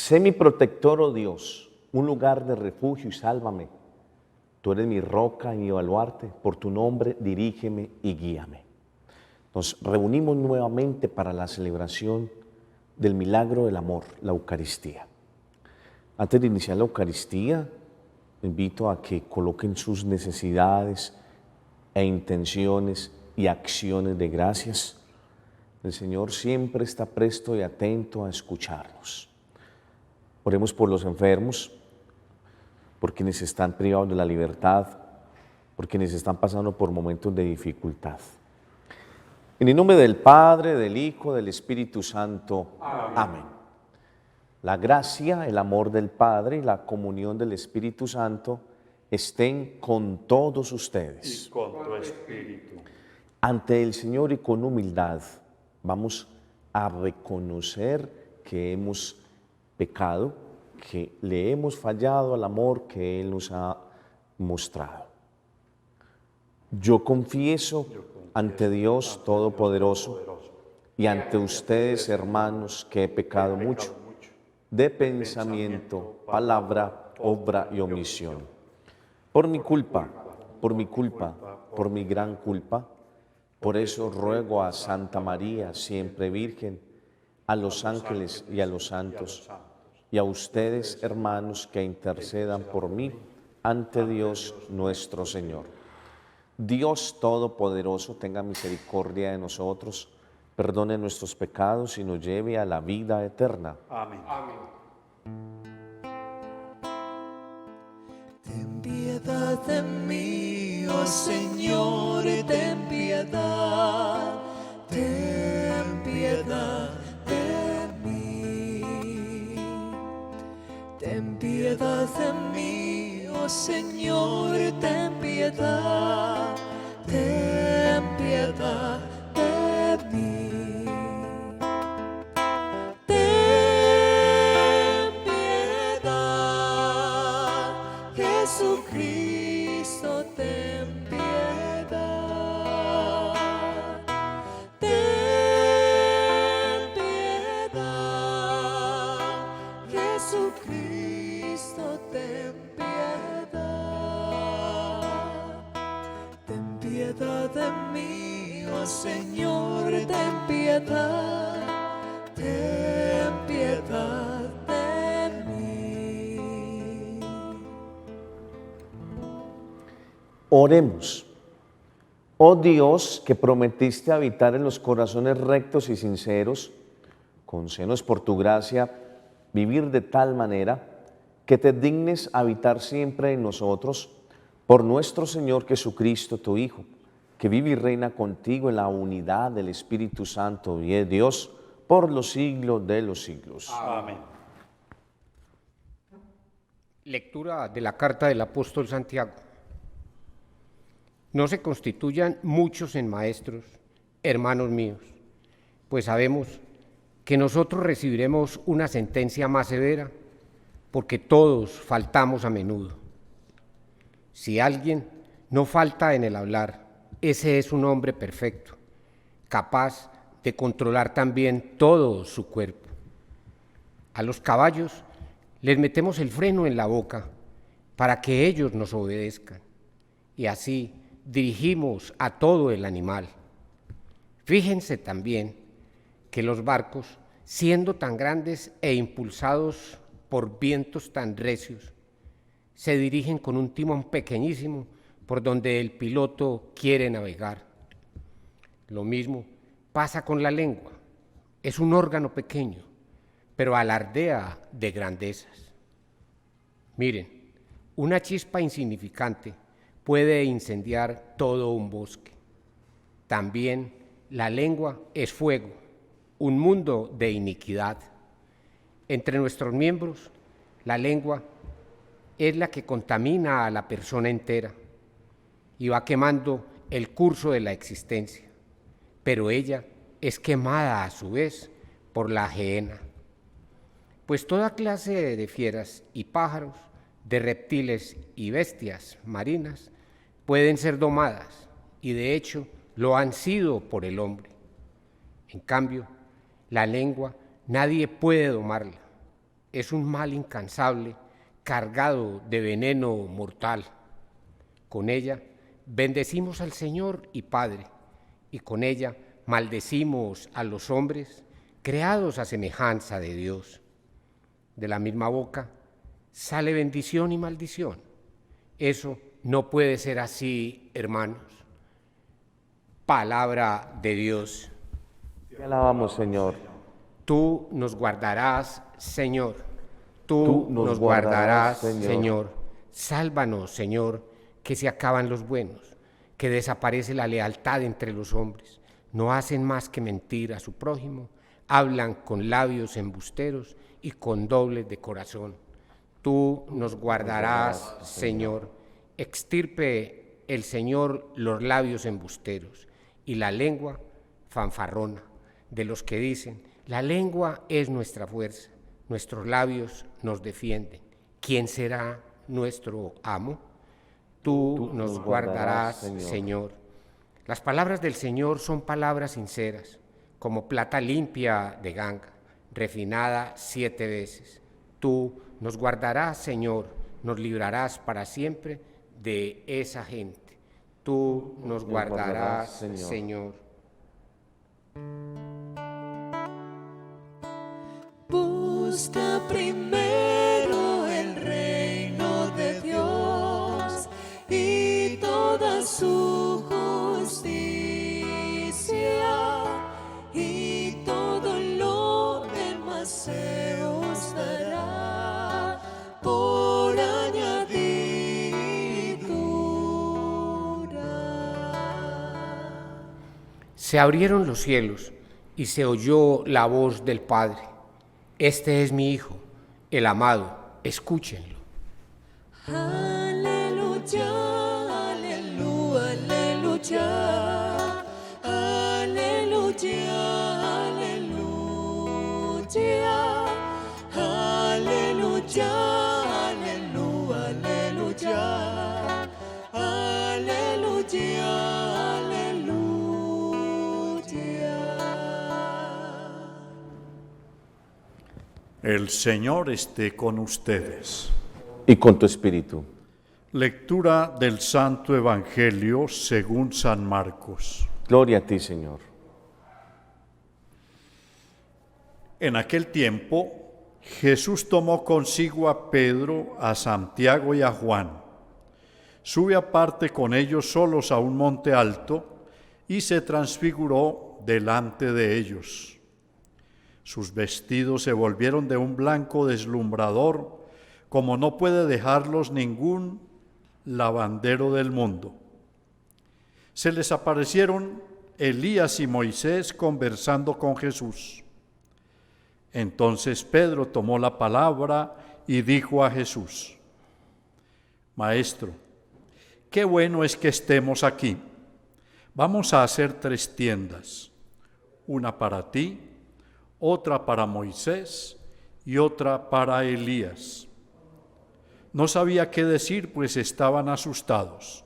Sé mi protector, oh Dios, un lugar de refugio y sálvame. Tú eres mi roca y mi baluarte, por tu nombre dirígeme y guíame. Nos reunimos nuevamente para la celebración del milagro del amor, la Eucaristía. Antes de iniciar la Eucaristía, invito a que coloquen sus necesidades e intenciones y acciones de gracias. El Señor siempre está presto y atento a escucharnos. Oremos por los enfermos, por quienes están privados de la libertad, por quienes están pasando por momentos de dificultad. En el nombre del Padre, del Hijo, del Espíritu Santo. Amén. La gracia, el amor del Padre y la comunión del Espíritu Santo estén con todos ustedes. Y con tu espíritu. Ante el Señor y con humildad vamos a reconocer que hemos pecado, que le hemos fallado al amor que Él nos ha mostrado. Yo confieso ante Dios Todopoderoso y ante ustedes, hermanos, que he pecado mucho, de pensamiento, palabra, obra y omisión. Por mi culpa, por mi gran culpa. Por eso ruego a Santa María, siempre Virgen, a los ángeles y a los santos, y a ustedes, hermanos, que intercedan por mí ante Dios nuestro Señor. Dios Todopoderoso tenga misericordia de nosotros, perdone nuestros pecados y nos lleve a la vida eterna. Amén. Ten piedad de mí, oh Señor, ten piedad de mí. Ten piedad de mí, oh Señor, ten piedad de mí. Ten piedad, Jesucristo, ten piedad. Ten piedad, Jesucristo, ten piedad. Ten piedad de mí, oh Señor, ten piedad de mí. Oremos. Oh Dios, que prometiste habitar en los corazones rectos y sinceros, concédenos por tu gracia vivir de tal manera que te dignes habitar siempre en nosotros, por nuestro Señor Jesucristo, tu Hijo, que vive y reina contigo en la unidad del Espíritu Santo y es Dios por los siglos de los siglos. Amén. Lectura de la carta del apóstol Santiago. No se constituyan muchos en maestros, hermanos míos, pues sabemos que nosotros recibiremos una sentencia más severa, porque todos faltamos a menudo. Si alguien no falta en el hablar, ese es un hombre perfecto, capaz de controlar también todo su cuerpo. A los caballos les metemos el freno en la boca para que ellos nos obedezcan, y así dirigimos a todo el animal. Fíjense también que los barcos, siendo tan grandes e impulsados por vientos tan recios, se dirigen con un timón pequeñísimo por donde el piloto quiere navegar. Lo mismo pasa con la lengua. Es un órgano pequeño, pero alardea de grandezas. Miren, una chispa insignificante puede incendiar todo un bosque. También la lengua es fuego, un mundo de iniquidad. Entre nuestros miembros, la lengua es la que contamina a la persona entera y va quemando el curso de la existencia, pero ella es quemada a su vez por la gehenna. Pues toda clase de fieras y pájaros, de reptiles y bestias marinas pueden ser domadas, y de hecho lo han sido por el hombre. En cambio, la lengua nadie puede domarla. es un mal incansable, cargado de veneno mortal. Con ella bendecimos al Señor y Padre, y con ella maldecimos a los hombres creados a semejanza de Dios. De la misma boca sale bendición y maldición. Eso no puede ser así, hermanos. Palabra de Dios. Te alabamos, Señor. Tú nos guardarás, Señor. Tú Tú nos nos guardarás, guardarás, Señor. Sálvanos, Señor, que se acaban los buenos, que desaparece la lealtad entre los hombres. No hacen más que mentir a su prójimo, hablan con labios embusteros y con dobles de corazón. Tú nos guardarás, Señor. Extirpe el Señor los labios embusteros y la lengua fanfarrona de los que dicen: la lengua es nuestra fuerza, nuestros labios nos defienden. ¿Quién será nuestro amo? Tú nos guardarás, Señor. Las palabras del Señor son palabras sinceras, como plata limpia de ganga, refinada 7 veces. Tú nos guardarás, Señor, nos librarás para siempre de esa gente. Tú nos guardarás, Señor. Busca primero el reino de Dios y toda su justicia, y todo lo demás se os dará por añadidura. Se abrieron los cielos y se oyó la voz del Padre. Este es mi Hijo, el amado, escúchenlo. Aleluya, aleluya, aleluya, aleluya, aleluya, aleluya, aleluya, aleluya, aleluya. El Señor esté con ustedes. Y con tu espíritu. Lectura del Santo Evangelio según San Marcos. Gloria a ti, Señor. En aquel tiempo, Jesús tomó consigo a Pedro, a Santiago y a Juan. Sube aparte con ellos solos a un monte alto y se transfiguró delante de ellos. Sus vestidos se volvieron de un blanco deslumbrador, como no puede dejarlos ningún lavandero del mundo. Se les aparecieron Elías y Moisés conversando con Jesús. Entonces Pedro tomó la palabra y dijo a Jesús: Maestro, qué bueno es que estemos aquí. Vamos a hacer 3 tiendas, una para ti, otra para Moisés y otra para Elías. No sabía qué decir, pues estaban asustados.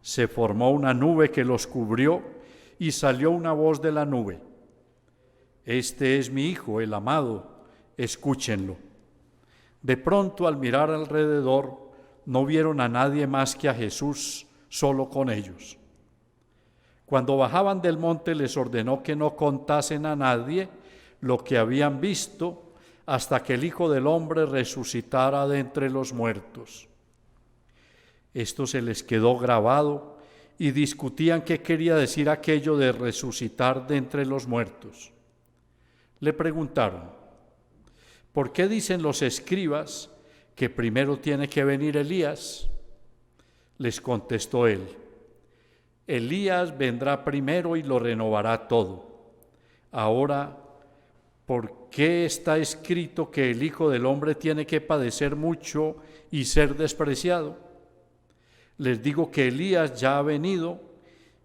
Se formó una nube que los cubrió y salió una voz de la nube: Este es mi Hijo, el amado, escúchenlo. De pronto, al mirar alrededor, no vieron a nadie más que a Jesús, solo con ellos. Cuando bajaban del monte, les ordenó que no contasen a nadie lo que habían visto hasta que el Hijo del Hombre resucitara de entre los muertos. Esto se les quedó grabado y discutían qué quería decir aquello de resucitar de entre los muertos. Le preguntaron: ¿por qué dicen los escribas que primero tiene que venir Elías? Les contestó él: Elías vendrá primero y lo renovará todo. Ahora, ¿por qué está escrito que el Hijo del Hombre tiene que padecer mucho y ser despreciado? Les digo que Elías ya ha venido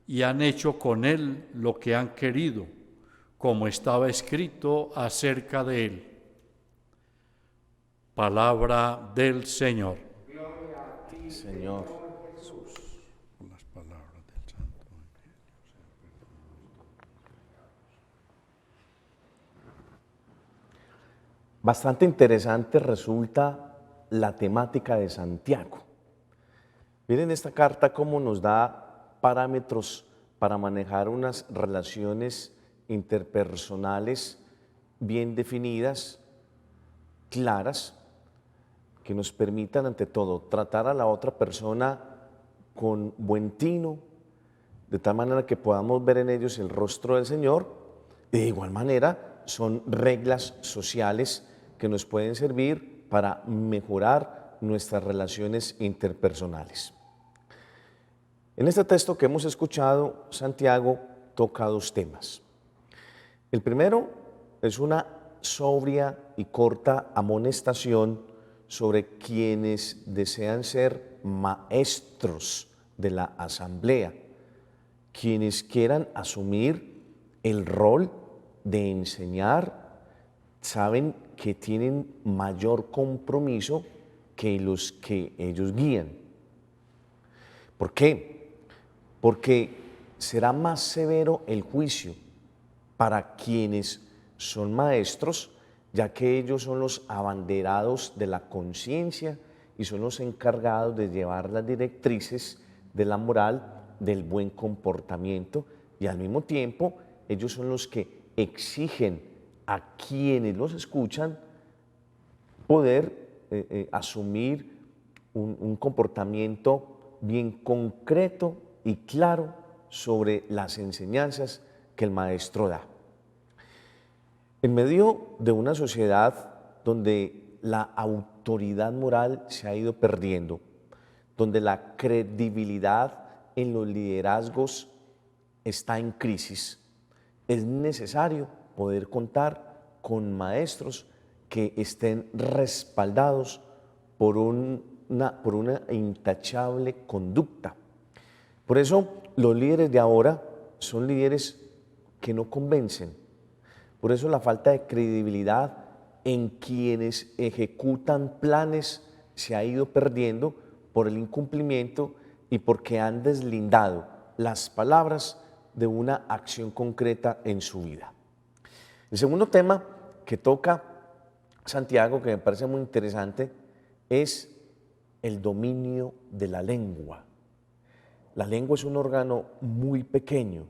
y han hecho con él lo que han querido, como estaba escrito acerca de él. Palabra del Señor. Señor. Las palabras del Santo Evangelio. Bastante interesante resulta la temática de Santiago. Miren esta carta cómo nos da parámetros para manejar unas relaciones interpersonales bien definidas, claras, que nos permitan ante todo tratar a la otra persona con buen tino, de tal manera que podamos ver en ellos el rostro del Señor. De igual manera, son reglas sociales que nos pueden servir para mejorar nuestras relaciones interpersonales. En este texto que hemos escuchado, Santiago toca dos temas. El primero es una sobria y corta amonestación sobre quienes desean ser maestros de la asamblea, quienes quieran asumir el rol de enseñar, saben que tienen mayor compromiso que los que ellos guían. ¿Por qué? Porque será más severo el juicio para quienes son maestros, ya que ellos son los abanderados de la conciencia y son los encargados de llevar las directrices de la moral, del buen comportamiento, y al mismo tiempo ellos son los que exigen a quienes los escuchan poder asumir un comportamiento bien concreto y claro sobre las enseñanzas que el maestro da. En medio de una sociedad donde la autoridad moral se ha ido perdiendo, donde la credibilidad en los liderazgos está en crisis, es necesario poder contar con maestros que estén respaldados por una intachable conducta. Por eso los líderes de ahora son líderes que no convencen. Por eso la falta de credibilidad en quienes ejecutan planes se ha ido perdiendo por el incumplimiento y porque han deslindado las palabras de una acción concreta en su vida. El segundo tema que toca Santiago, que me parece muy interesante, es el dominio de la lengua. La lengua es un órgano muy pequeño,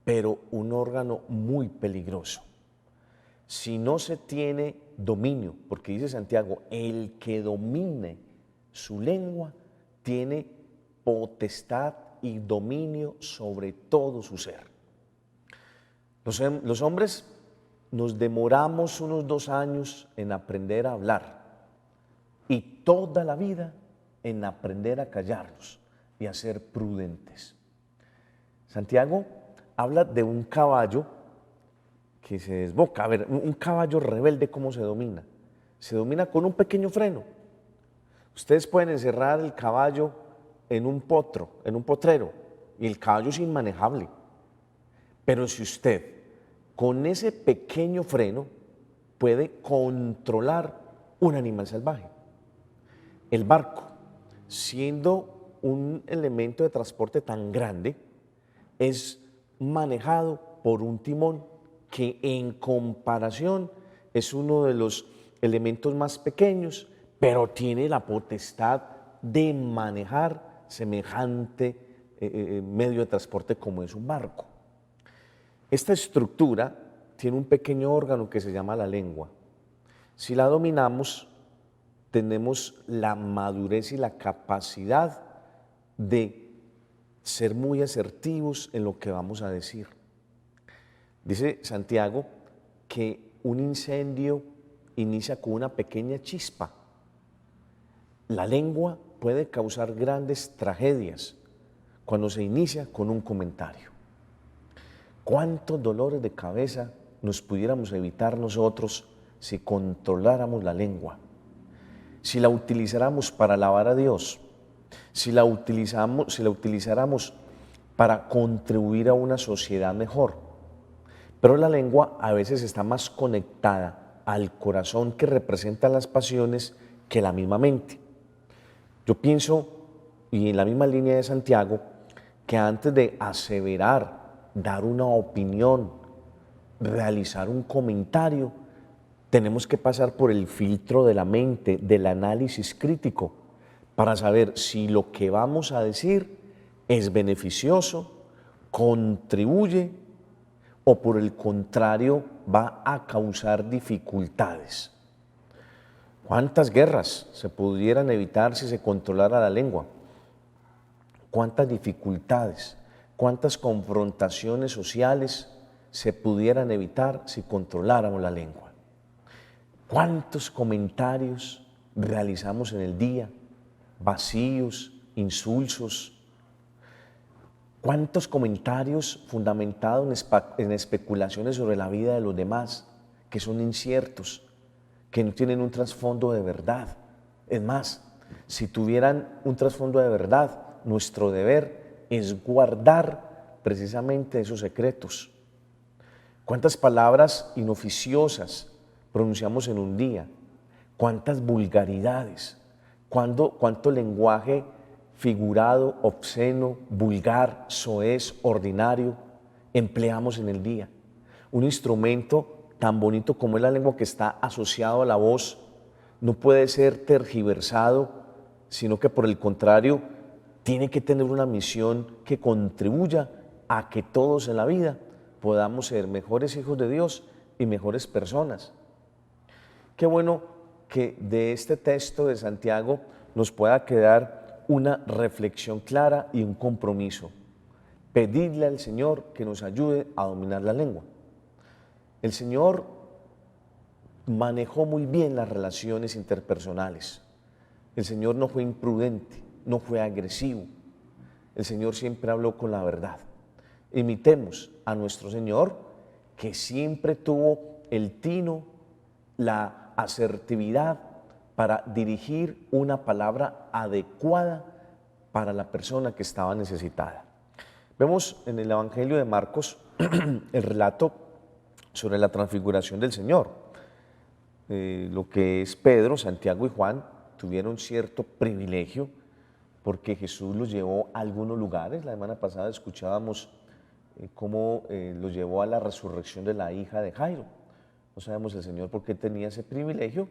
pero un órgano muy peligroso. Si no se tiene dominio, porque dice Santiago, el que domine su lengua tiene potestad y dominio sobre todo su ser. Los hombres nos demoramos unos 2 años en aprender a hablar y toda la vida en aprender a callarnos y a ser prudentes. Santiago habla de un caballo que se desboca. A ver, un caballo rebelde, ¿cómo se domina? Se domina con un pequeño freno. Ustedes pueden encerrar el caballo en un potro, en un potrero, y el caballo es inmanejable. Pero si usted con ese pequeño freno puede controlar un animal salvaje. El barco, siendo un elemento de transporte tan grande, es manejado por un timón que en comparación es uno de los elementos más pequeños, pero tiene la potestad de manejar semejante medio de transporte como es un barco. Esta estructura tiene un pequeño órgano que se llama la lengua. Si la dominamos, tenemos la madurez y la capacidad de ser muy asertivos en lo que vamos a decir. Dice Santiago que un incendio inicia con una pequeña chispa. La lengua puede causar grandes tragedias cuando se inicia con un comentario. ¿Cuántos dolores de cabeza nos pudiéramos evitar nosotros si controláramos la lengua? Si la utilizáramos para alabar a Dios, si la utilizáramos para contribuir a una sociedad mejor. Pero la lengua a veces está más conectada al corazón que representa las pasiones que la misma mente. Yo pienso, y en la misma línea de Santiago, que antes de aseverar, dar una opinión, realizar un comentario, tenemos que pasar por el filtro de la mente, del análisis crítico, para saber si lo que vamos a decir es beneficioso, contribuye o por el contrario va a causar dificultades. ¿Cuántas guerras se pudieran evitar si se controlara la lengua? ¿Cuántas dificultades, cuántas confrontaciones sociales se pudieran evitar si controláramos la lengua? ¿Cuántos comentarios realizamos en el día, vacíos, insulsos? ¿Cuántos comentarios fundamentados en especulaciones sobre la vida de los demás, que son inciertos, que no tienen un trasfondo de verdad? Es más, si tuvieran un trasfondo de verdad, nuestro deber es guardar precisamente esos secretos. ¿Cuántas palabras inoficiosas pronunciamos en un día? ¿Cuántas vulgaridades? ¿Cuánto lenguaje figurado, obsceno, vulgar, soez, ordinario empleamos en el día? Un instrumento tan bonito como es la lengua, que está asociado a la voz, no puede ser tergiversado, sino que por el contrario tiene que tener una misión que contribuya a que todos en la vida podamos ser mejores hijos de Dios y mejores personas. Qué bueno que de este texto de Santiago nos pueda quedar una reflexión clara y un compromiso. Pedirle al Señor que nos ayude a dominar la lengua. El Señor manejó muy bien las relaciones interpersonales. El Señor no fue imprudente, no fue agresivo. El Señor siempre habló con la verdad. Imitemos a nuestro Señor, que siempre tuvo el tino, la asertividad para dirigir una palabra adecuada para la persona que estaba necesitada. Vemos en el Evangelio de Marcos el relato sobre la transfiguración del Señor. Lo que es Pedro, Santiago y Juan tuvieron cierto privilegio porque Jesús los llevó a algunos lugares. La semana pasada escuchábamos cómo los llevó a la resurrección de la hija de Jairo. No sabemos el Señor por qué tenía ese privilegio,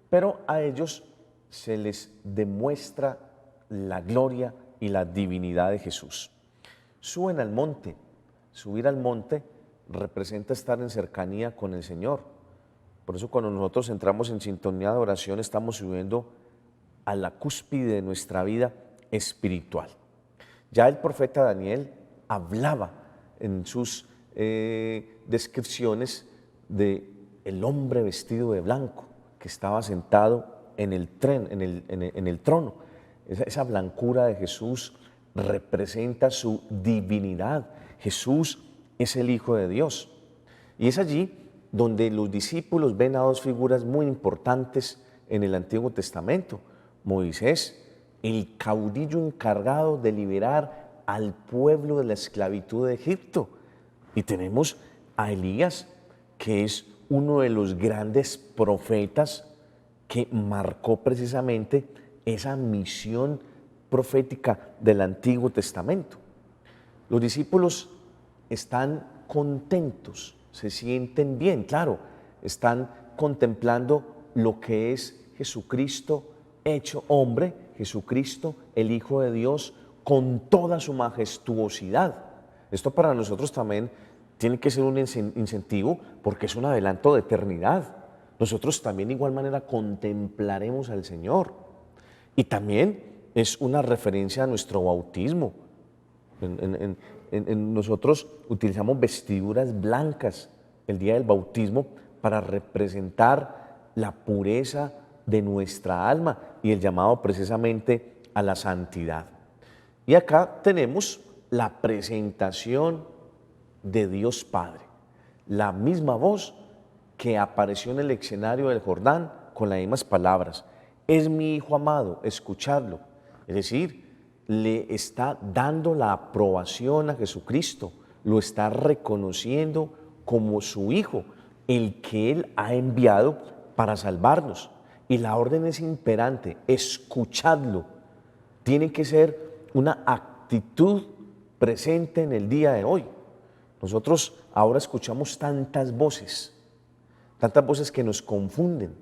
pero a ellos se les demuestra la gloria y la divinidad de Jesús. Suben al monte. Subir al monte representa estar en cercanía con el Señor. Por eso cuando nosotros entramos en sintonía de oración, estamos subiendo a la cúspide de nuestra vida espiritual. Ya el profeta Daniel hablaba en sus descripciones de el hombre vestido de blanco que estaba sentado en el trono. Esa blancura de Jesús representa su divinidad. Jesús es el Hijo de Dios. Y es allí donde los discípulos ven a dos figuras muy importantes en el Antiguo Testamento. Moisés, el caudillo encargado de liberar al pueblo de la esclavitud de Egipto. Y tenemos a Elías, que es uno de los grandes profetas que marcó precisamente esa misión profética del Antiguo Testamento. Los discípulos están contentos, se sienten bien, claro, están contemplando lo que es Jesucristo hecho hombre, Jesucristo, el Hijo de Dios, con toda su majestuosidad. Esto para nosotros también tiene que ser un incentivo, porque es un adelanto de eternidad. Nosotros también de igual manera contemplaremos al Señor. Y también es una referencia a nuestro bautismo. Nosotros utilizamos vestiduras blancas el día del bautismo para representar la pureza de nuestra alma y el llamado precisamente a la santidad. Y acá tenemos la presentación de Dios Padre, la misma voz que apareció en el escenario del Jordán con las mismas palabras: es mi Hijo amado, escuchadlo. Es decir, le está dando la aprobación a Jesucristo, lo está reconociendo como su Hijo, el que Él ha enviado para salvarnos. Y la orden es imperante: escuchadlo. Tiene que ser una actitud presente en el día de hoy. Nosotros ahora escuchamos tantas tantas voces que nos confunden.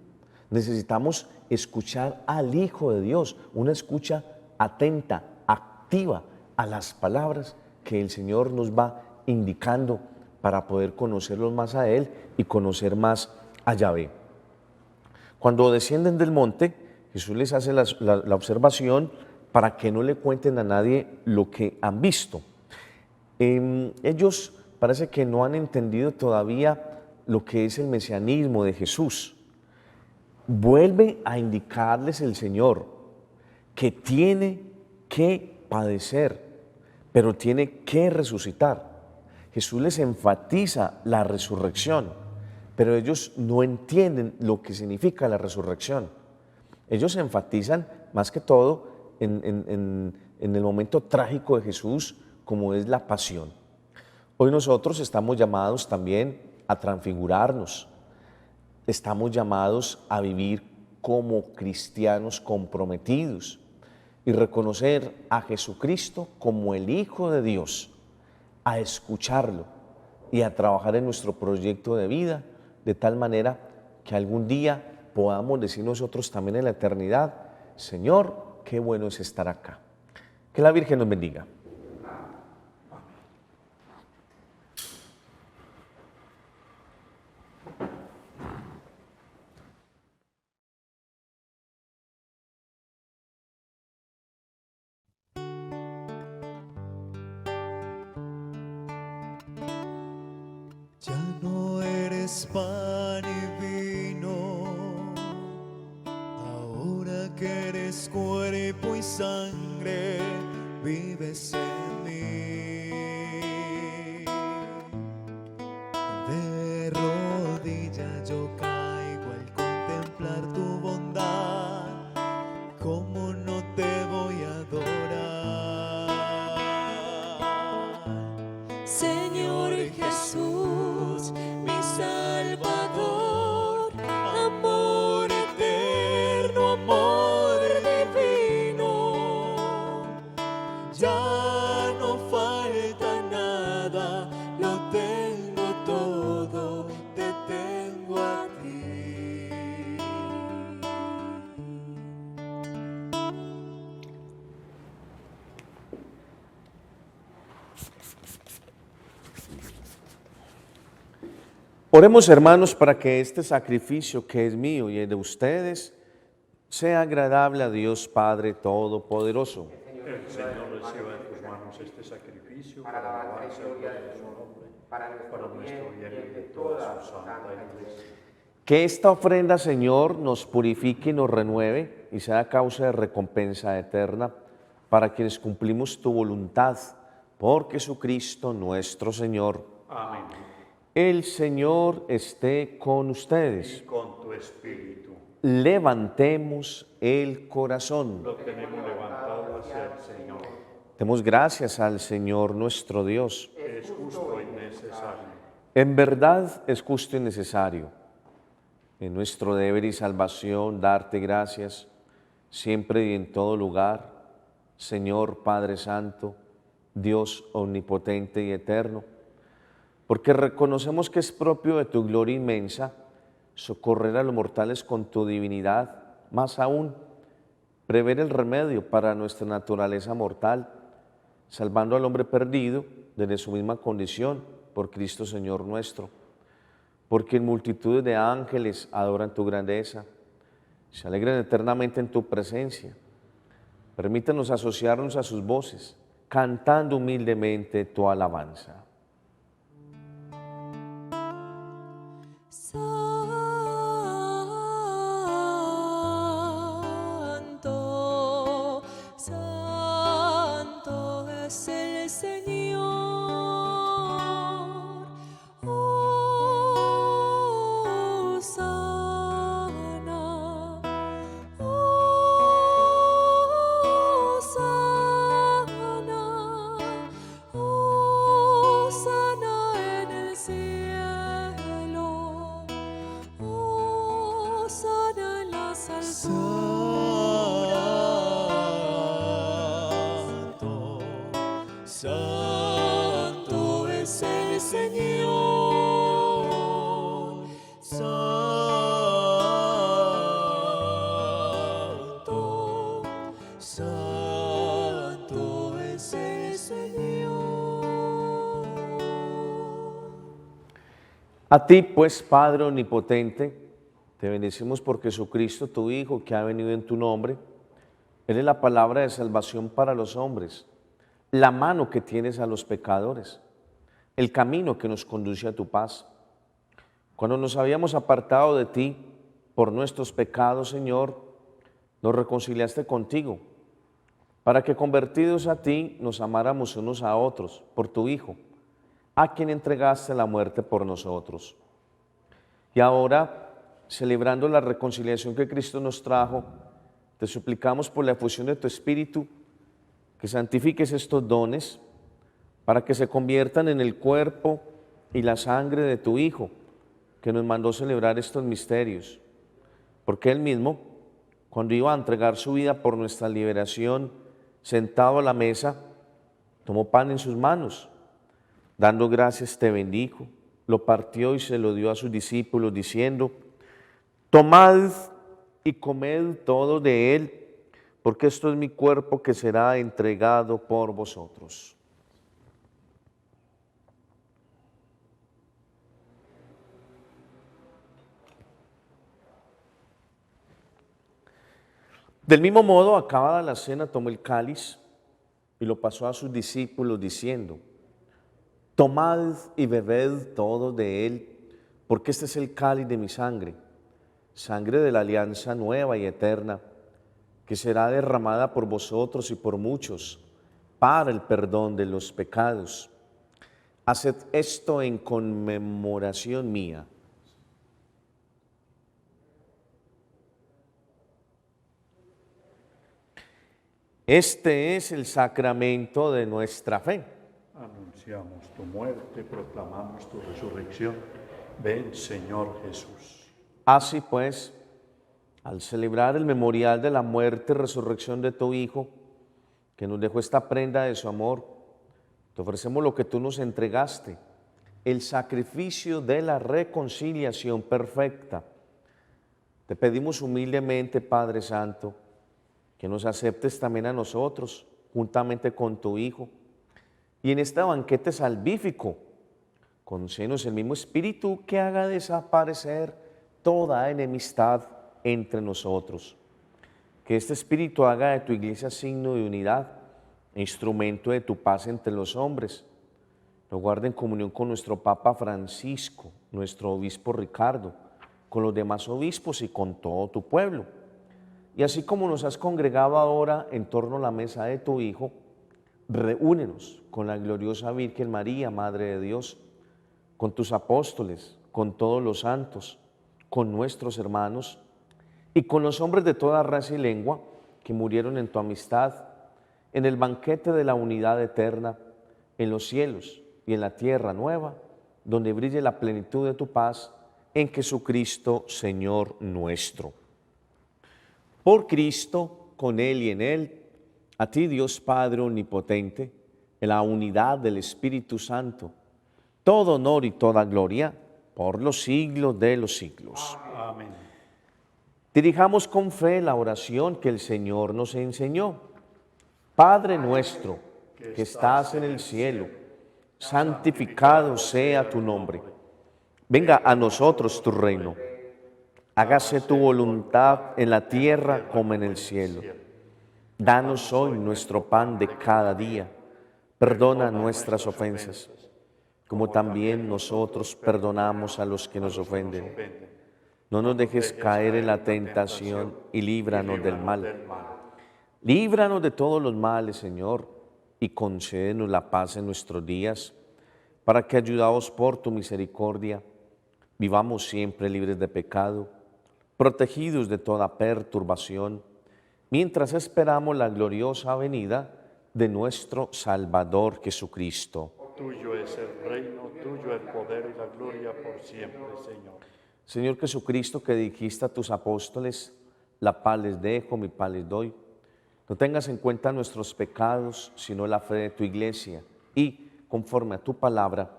Necesitamos escuchar al Hijo de Dios, una escucha atenta, activa a las palabras que el Señor nos va indicando para poder conocerlos más a Él y conocer más a Yahvé. Cuando descienden del monte, Jesús les hace la observación para que no le cuenten a nadie lo que han visto. Ellos parece que no han entendido todavía lo que es el mesianismo de Jesús. Vuelve a indicarles el Señor que tiene que padecer, pero tiene que resucitar. Jesús les enfatiza la resurrección, pero ellos no entienden lo que significa la resurrección. Ellos enfatizan más que todo en el momento trágico de Jesús, como es la pasión. Hoy nosotros estamos llamados también a transfigurarnos. Estamos llamados a vivir como cristianos comprometidos y reconocer a Jesucristo como el Hijo de Dios, a escucharlo y a trabajar en nuestro proyecto de vida de tal manera que algún día podamos decir nosotros también en la eternidad: Señor, qué bueno es estar acá. Que la Virgen nos bendiga. Ya no eres pan y vino, ahora que eres cuerpo y sangre, vives en mí. De rodillas yo caigo al contemplar tu bondad, ¿cómo no te voy a adorar? Señor Jesús, mi Salvador, amor eterno, amor divino, ya no falta nada, lo tengo todo, te tengo a ti. Oremos, hermanos, para que este sacrificio que es mío y es de ustedes sea agradable a Dios Padre Todopoderoso. El Señor reciba en tus manos este sacrificio para alabanza y gloria de su nombre, para nuestro bien y de toda su santa iglesia. Que esta ofrenda, Señor, nos purifique y nos renueve y sea causa de recompensa eterna para quienes cumplimos tu voluntad, por Jesucristo nuestro Señor. Amén. El Señor esté con ustedes. Y con tu espíritu. Levantemos el corazón. Lo tenemos levantado hacia el Señor. Demos gracias al Señor nuestro Dios. Es justo y necesario. En verdad es justo y necesario, en nuestro deber y salvación, darte gracias siempre y en todo lugar, Señor Padre Santo, Dios omnipotente y eterno, porque reconocemos que es propio de tu gloria inmensa socorrer a los mortales con tu divinidad, más aún, prever el remedio para nuestra naturaleza mortal, salvando al hombre perdido desde su misma condición, por Cristo Señor nuestro. Porque en multitudes de ángeles adoran tu grandeza, se alegran eternamente en tu presencia. Permítanos asociarnos a sus voces, cantando humildemente tu alabanza. Santo, santo es el Señor. Hosana, Hosana, Hosana. Santo es el Señor. A ti, pues, Padre omnipotente, te bendecimos por Jesucristo, tu Hijo, que ha venido en tu nombre. Él es la palabra de salvación para los hombres, la mano que tienes a los pecadores, el camino que nos conduce a tu paz. Cuando nos habíamos apartado de ti por nuestros pecados, Señor, nos reconciliaste contigo, para que convertidos a ti nos amáramos unos a otros por tu Hijo, a quien entregaste la muerte por nosotros. Y ahora, celebrando la reconciliación que Cristo nos trajo, te suplicamos por la efusión de tu Espíritu, que santifiques estos dones para que se conviertan en el cuerpo y la sangre de tu Hijo, que nos mandó celebrar estos misterios. Porque Él mismo, cuando iba a entregar su vida por nuestra liberación, sentado a la mesa, tomó pan en sus manos, dando gracias te bendijo, lo partió y se lo dio a sus discípulos, diciendo: tomad y comed todo de él, porque esto es mi cuerpo que será entregado por vosotros. Del mismo modo, acabada la cena, tomó el cáliz y lo pasó a sus discípulos, diciendo: tomad y bebed todo de él, porque este es el cáliz de mi sangre, sangre de la alianza nueva y eterna, que será derramada por vosotros y por muchos para el perdón de los pecados. Haced esto en conmemoración mía. Este es el sacramento de nuestra fe. Anunciamos tu muerte, proclamamos tu resurrección. Ven, Señor Jesús. Así pues, al celebrar el memorial de la muerte y resurrección de tu Hijo, que nos dejó esta prenda de su amor, te ofrecemos lo que tú nos entregaste, el sacrificio de la reconciliación perfecta. Te pedimos humildemente, Padre Santo, que nos aceptes también a nosotros, juntamente con tu Hijo, y en este banquete salvífico, concédenos el mismo Espíritu que haga desaparecer toda enemistad entre nosotros. Que este Espíritu haga de tu Iglesia signo de unidad, instrumento de tu paz entre los hombres. Lo guarde en comunión con nuestro Papa Francisco, nuestro Obispo Ricardo, con los demás obispos y con todo tu pueblo. Y así como nos has congregado ahora en torno a la mesa de tu Hijo, reúnenos con la gloriosa Virgen María, Madre de Dios, con tus apóstoles, con todos los santos, con nuestros hermanos y con los hombres de toda raza y lengua que murieron en tu amistad, en el banquete de la unidad eterna, en los cielos y en la tierra nueva, donde brille la plenitud de tu paz, en Jesucristo, Señor nuestro. Por Cristo, con Él y en Él, a ti Dios Padre omnipotente, en la unidad del Espíritu Santo, todo honor y toda gloria por los siglos de los siglos. Amén. Dirijamos con fe la oración que el Señor nos enseñó. Padre nuestro, que estás en el cielo, santificado sea tu nombre. Venga a nosotros tu reino. Hágase tu voluntad en la tierra como en el cielo. Danos hoy nuestro pan de cada día. Perdona nuestras ofensas, como también nosotros perdonamos a los que nos ofenden. No nos dejes caer en la tentación y líbranos del mal. Líbranos de todos los males, Señor, y concédenos la paz en nuestros días, para que, ayudados por tu misericordia, vivamos siempre libres de pecado, protegidos de toda perturbación, mientras esperamos la gloriosa venida de nuestro Salvador Jesucristo. Tuyo es el reino, tuyo el poder y la gloria por siempre, Señor. Señor Jesucristo, que dijiste a tus apóstoles: la paz les dejo, mi paz les doy. No tengas en cuenta nuestros pecados, sino la fe de tu Iglesia, y, conforme a tu palabra,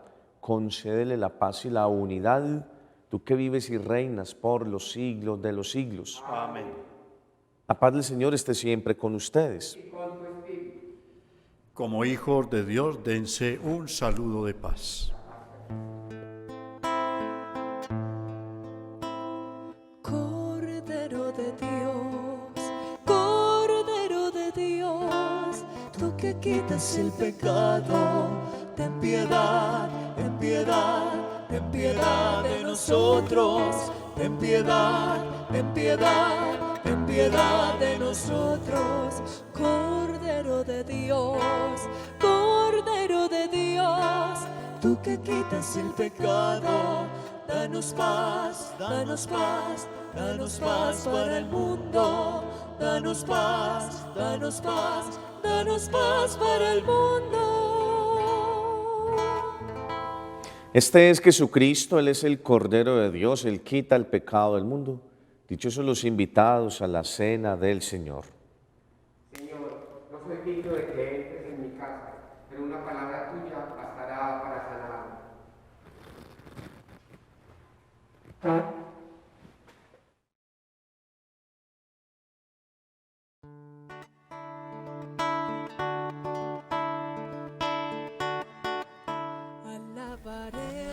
concédele la paz y la unidad, tú que vives y reinas por los siglos de los siglos. Amén. La paz del Señor esté siempre con ustedes. Como hijos de Dios, dense un saludo de paz. Cordero de Dios, Cordero de Dios, tú que quitas el pecado, ten piedad, ten piedad, ten piedad de nosotros, ten piedad, ten piedad, ten piedad de nosotros. Cordero de Dios, Cordero de Dios, tú que quitas el pecado, danos paz, danos paz, danos paz para el mundo, danos paz, danos paz, danos paz para el mundo. Este es Jesucristo, Él es el Cordero de Dios, Él quita el pecado del mundo. Dichosos los invitados a la cena del Señor. Señor, no soy digno de que entres en mi casa, pero una palabra tuya bastará para sanarme.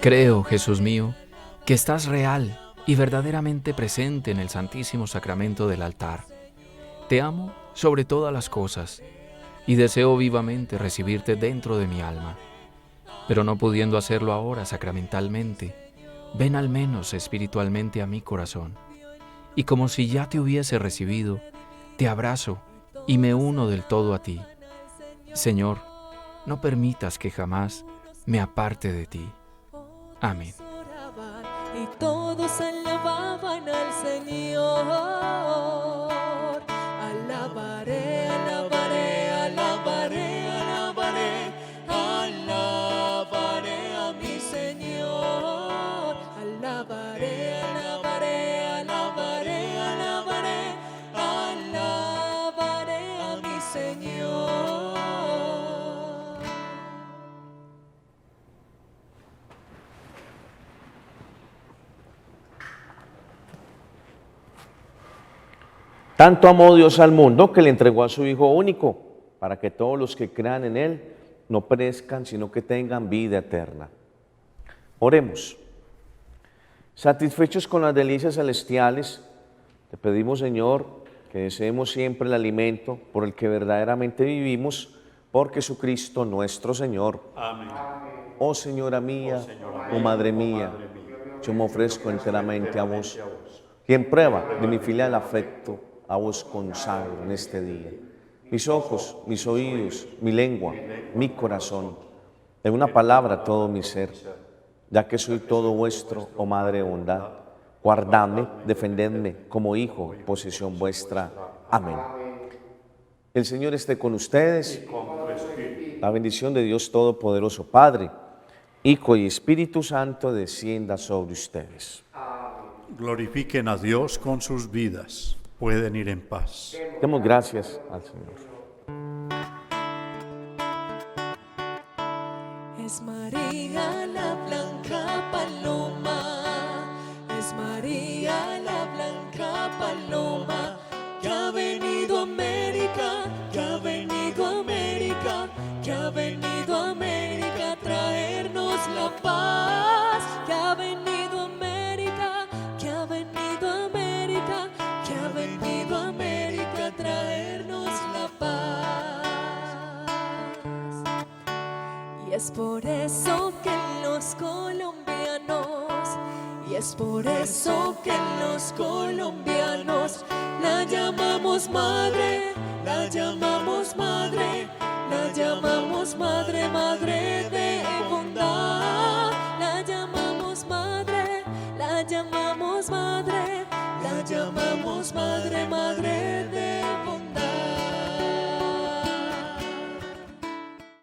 Creo, Jesús mío, que estás real y verdaderamente presente en el Santísimo Sacramento del altar. Te amo sobre todas las cosas y deseo vivamente recibirte dentro de mi alma. Pero no pudiendo hacerlo ahora sacramentalmente, ven al menos espiritualmente a mi corazón. Y como si ya te hubiese recibido, te abrazo y me uno del todo a ti. Señor, no permitas que jamás me aparte de ti. Amén. Y todos alababan al Señor. Alabaré, alabaré, alabaré, alabaré, alabaré a mi Señor. Alabaré, alabaré, alabaré, alabaré, alabaré a mi Señor. Tanto amó Dios al mundo que le entregó a su Hijo único, para que todos los que crean en Él no perezcan, sino que tengan vida eterna. Oremos. Satisfechos con las delicias celestiales, te pedimos, Señor, que deseemos siempre el alimento por el que verdaderamente vivimos, por Jesucristo nuestro Señor. Amén. Oh Señora mía, oh Madre mía, yo me ofrezco enteramente a vos, y en prueba de mi filial afecto, a vos consagro en este día. Mis ojos, mis oídos, mi lengua, mi corazón, en una palabra todo mi ser, ya que soy todo vuestro, oh Madre de bondad. Guardadme, defendedme como hijo, posesión vuestra. Amén. El Señor esté con ustedes. La bendición de Dios Todopoderoso, Padre, Hijo y Espíritu Santo, descienda sobre ustedes. Glorifiquen a Dios con sus vidas. Pueden ir en paz. Demos gracias al Señor. Es María la blanca paloma, es María la blanca paloma, que ha venido a América, que ha venido a América, que ha venido a América a traernos la paz, que ha venido a América, que ha venido a América, que ha venido a América a traernos la paz. Y es por eso que los colombianos, y es por eso que los colombianos la llamamos madre, la llamamos madre, la llamamos madre, madre de bondad.